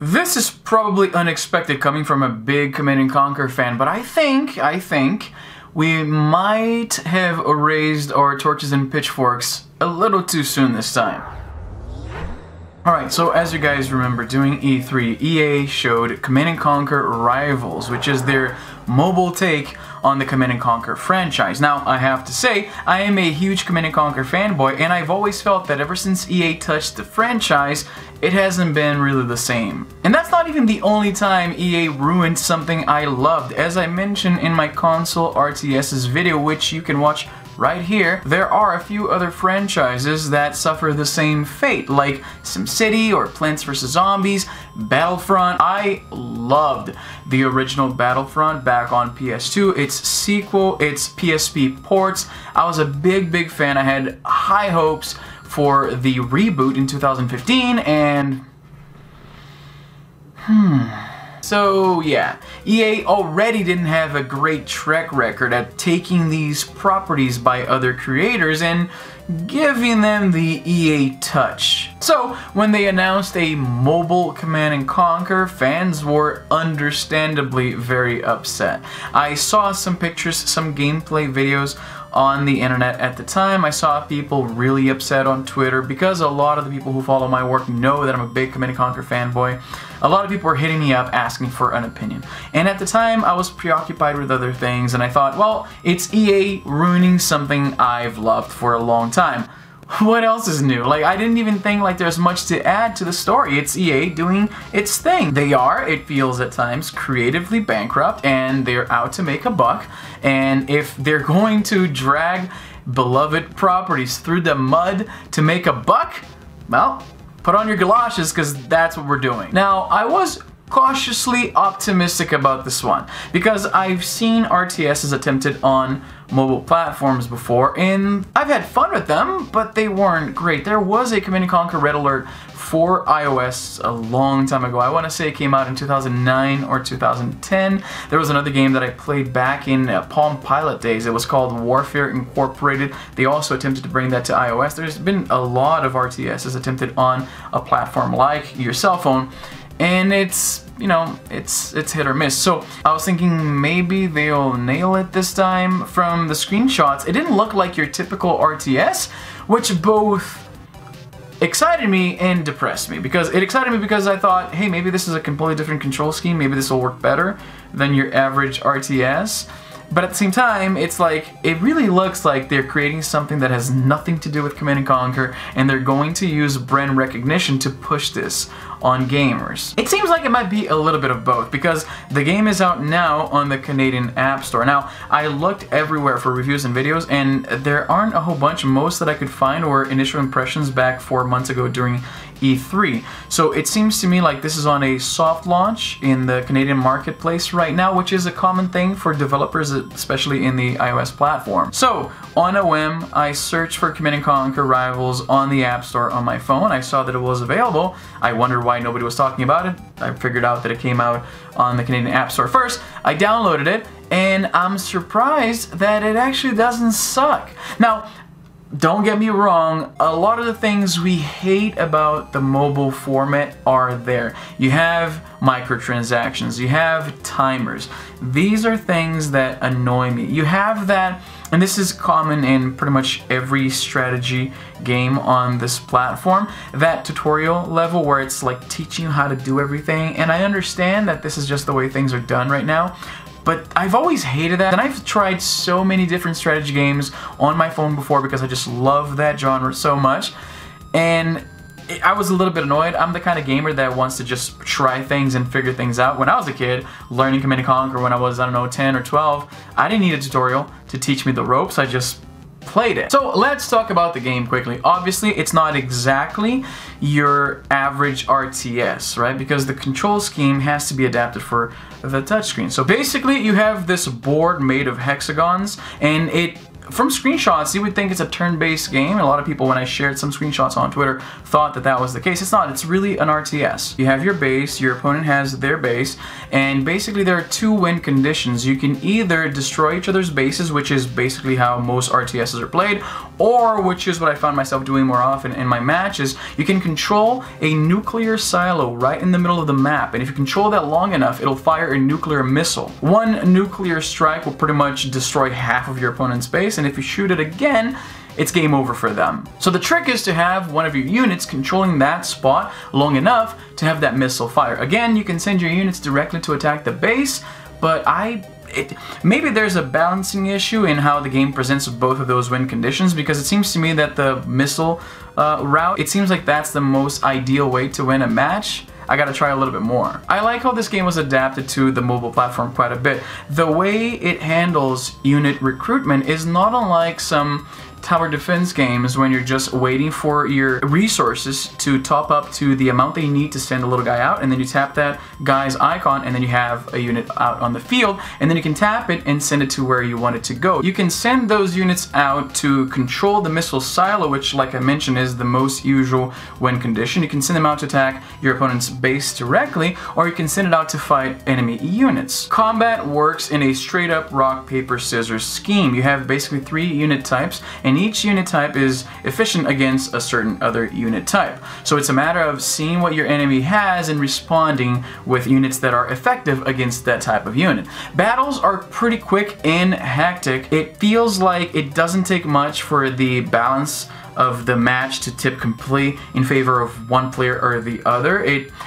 This is probably unexpected coming from a big Command & Conquer fan, but I think we might have raised our torches and pitchforks a little too soon this time. Alright, so as you guys remember, during E3, EA showed Command & Conquer Rivals, which is their mobile take on the Command & Conquer franchise. Now, I have to say, I am a huge Command & Conquer fanboy, and I've always felt that ever since EA touched the franchise, it hasn't been really the same. And that's not even the only time EA ruined something I loved. As I mentioned in my console RTS's video, which you can watch right here, there are a few other franchises that suffer the same fate, like SimCity or Plants vs. Zombies, Battlefront. I loved the original Battlefront back on PS2, its sequel, its PSP ports. I was a big fan. I had high hopes for the reboot in 2015, and so yeah, EA already didn't have a great track record at taking these properties by other creators and giving them the EA touch. So when they announced a mobile Command & Conquer, fans were understandably very upset. I saw some pictures, some gameplay videos on the internet at the time. I saw people really upset on Twitter because a lot of the people who follow my work know that I'm a big Command & Conquer fanboy. A lot of people were hitting me up asking for an opinion. And at the time, I was preoccupied with other things, and I thought, well, it's EA ruining something I've loved for a long time. What else is new? Like, I didn't even think like there's much to add to the story. It's EA doing its thing. They are, it feels at times, creatively bankrupt, and they're out to make a buck. And if they're going to drag beloved properties through the mud to make a buck, well, put on your galoshes, because that's what we're doing. Now, I was cautiously optimistic about this one because I've seen RTSs attempted on mobile platforms before, and I've had fun with them, but they weren't great. There was a Command & Conquer Red Alert for iOS a long time ago. I want to say it came out in 2009 or 2010. There was another game that I played back in Palm Pilot days. It was called Warfare Incorporated. They also attempted to bring that to iOS. There's been a lot of RTSs attempted on a platform like your cell phone, and it's, you know, it's hit or miss. So I was thinking maybe they'll nail it this time. From the screenshots, it didn't look like your typical RTS, which both excited me and depressed me. Because it excited me because I thought, hey, maybe this is a completely different control scheme, maybe this will work better than your average RTS. But at the same time, it's like, it really looks like they're creating something that has nothing to do with Command & Conquer, and they're going to use brand recognition to push this on gamers. It seems like it might be a little bit of both, because the game is out now on the Canadian App Store. Now, I looked everywhere for reviews and videos, and there aren't a whole bunch. Most that I could find were initial impressions back 4 months ago during E3. So it seems to me like this is on a soft launch in the Canadian marketplace right now, which is a common thing for developers, especially in the iOS platform. So on a whim, I searched for Command & Conquer Rivals on the App Store on my phone. I saw that it was available. I wondered why nobody was talking about it. I figured out that it came out on the Canadian App Store first. I downloaded it, and I'm surprised that it actually doesn't suck. Now, don't get me wrong, a lot of the things we hate about the mobile format are there. You have microtransactions, you have timers. These are things that annoy me. You have that, and this is common in pretty much every strategy game on this platform, that tutorial level where it's like teaching you how to do everything. And I understand that this is just the way things are done right now, but I've always hated that, and I've tried so many different strategy games on my phone before because I just love that genre so much, and I was a little bit annoyed. I'm the kind of gamer that wants to just try things and figure things out. When I was a kid, learning Command & Conquer when I was, I don't know, 10 or 12, I didn't need a tutorial to teach me the ropes. I just played it. So let's talk about the game quickly. Obviously, it's not exactly your average RTS, right? Because the control scheme has to be adapted for the touchscreen. So basically, you have this board made of hexagons, and it from screenshots, you would think it's a turn-based game. A lot of people, when I shared some screenshots on Twitter, thought that that was the case. It's not. It's really an RTS. You have your base, your opponent has their base, and basically there are two win conditions. You can either destroy each other's bases, which is basically how most RTSs are played, or, which is what I found myself doing more often in my matches, you can control a nuclear silo right in the middle of the map, and if you control that long enough, it'll fire a nuclear missile. One nuclear strike will pretty much destroy half of your opponent's base, and if you shoot it again, it's game over for them. So the trick is to have one of your units controlling that spot long enough to have that missile fire. Again, you can send your units directly to attack the base, but maybe there's a balancing issue in how the game presents both of those win conditions, because it seems to me that the missile route, it seems like that's the most ideal way to win a match. I gotta try a little bit more. I like how this game was adapted to the mobile platform quite a bit. The way it handles unit recruitment is not unlike some tower defense games when you're just waiting for your resources to top up to the amount that you need to send a little guy out, and then you tap that guy's icon and then you have a unit out on the field, and then you can tap it and send it to where you want it to go. You can send those units out to control the missile silo, which, like I mentioned, is the most usual win condition. You can send them out to attack your opponent's base directly, or you can send it out to fight enemy units. Combat works in a straight up rock, paper, scissors scheme. You have basically 3 unit types, and each unit type is efficient against a certain other unit type. So it's a matter of seeing what your enemy has and responding with units that are effective against that type of unit. Battles are pretty quick and hectic. It feels like it doesn't take much for the balance of the match to tip completely in favor of one player or the other.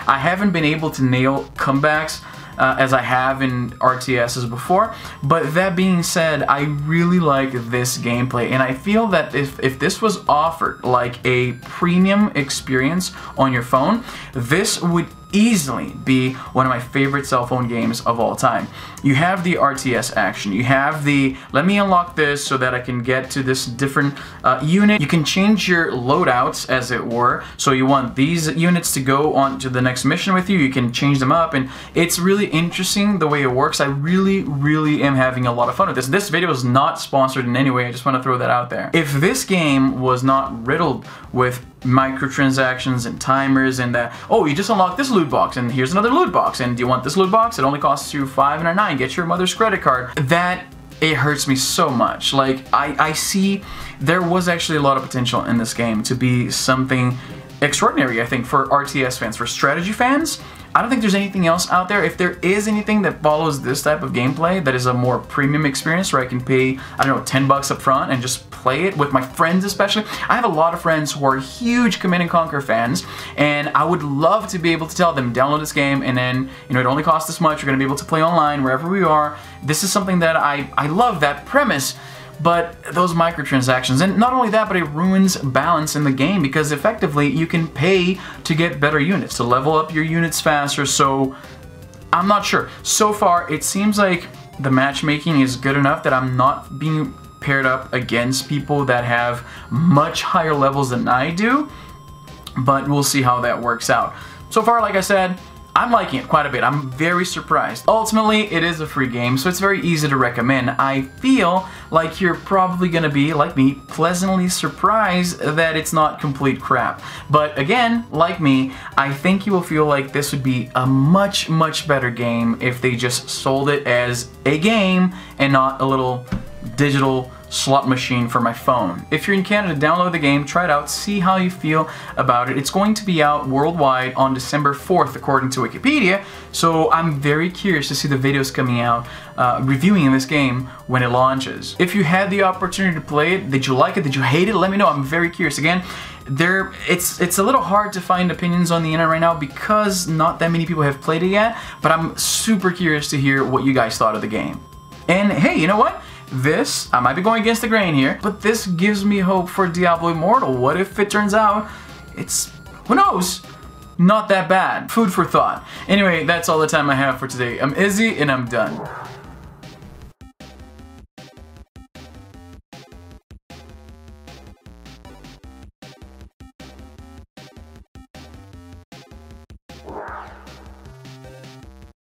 I haven't been able to nail comebacks as I have in RTSs before, but that being said, I really like this gameplay, and I feel that if this was offered like a premium experience on your phone, this would easily be one of my favorite cell phone games of all time. You have the RTS action, you have the let me unlock this so that I can get to this different unit. You can change your loadouts, as it were, so you want these units to go on to the next mission with you, you can change them up, and it's really interesting the way it works. I really am having a lot of fun with this. This video is not sponsored in any way, I just want to throw that out there. If this game was not riddled with microtransactions and timers and that, oh, you just unlocked this loot box and here's another loot box, and do you want this loot box? It only costs you $5.99, get your mother's credit card. That, it hurts me so much. Like, I see there was actually a lot of potential in this game to be something extraordinary, I think, for RTS fans. For strategy fans, I don't think there's anything else out there. If there is anything that follows this type of gameplay that is a more premium experience where I can pay, I don't know, 10 bucks up front and just play it with my friends especially. I have a lot of friends who are huge Command & Conquer fans, and I would love to be able to tell them, download this game, and then, you know, it only costs this much, you're gonna be able to play online wherever we are. This is something that I love, that premise. But those microtransactions, and not only that, but it ruins balance in the game, because effectively you can pay to get better units, to level up your units faster. So I'm not sure. So far it seems like the matchmaking is good enough that I'm not being paired up against people that have much higher levels than I do, but we'll see how that works out. So far, like I said, I'm liking it quite a bit. I'm very surprised. Ultimately, it is a free game, so it's very easy to recommend. I feel like you're probably gonna be, like me, pleasantly surprised that it's not complete crap. But again, like me, I think you will feel like this would be a much better game if they just sold it as a game and not a little digital slot machine for my phone. If you're in Canada, download the game, try it out, see how you feel about it. It's going to be out worldwide on December 4th, according to Wikipedia, so I'm very curious to see the videos coming out reviewing this game when it launches. If you had the opportunity to play it, did you like it, did you hate it? Let me know, I'm very curious. Again, it's a little hard to find opinions on the internet right now because not that many people have played it yet, but I'm super curious to hear what you guys thought of the game. And hey, you know what? This, I might be going against the grain here, but this gives me hope for Diablo Immortal. What if it turns out it's, who knows, not that bad? Food for thought. Anyway, that's all the time I have for today. I'm Izzy, and I'm done.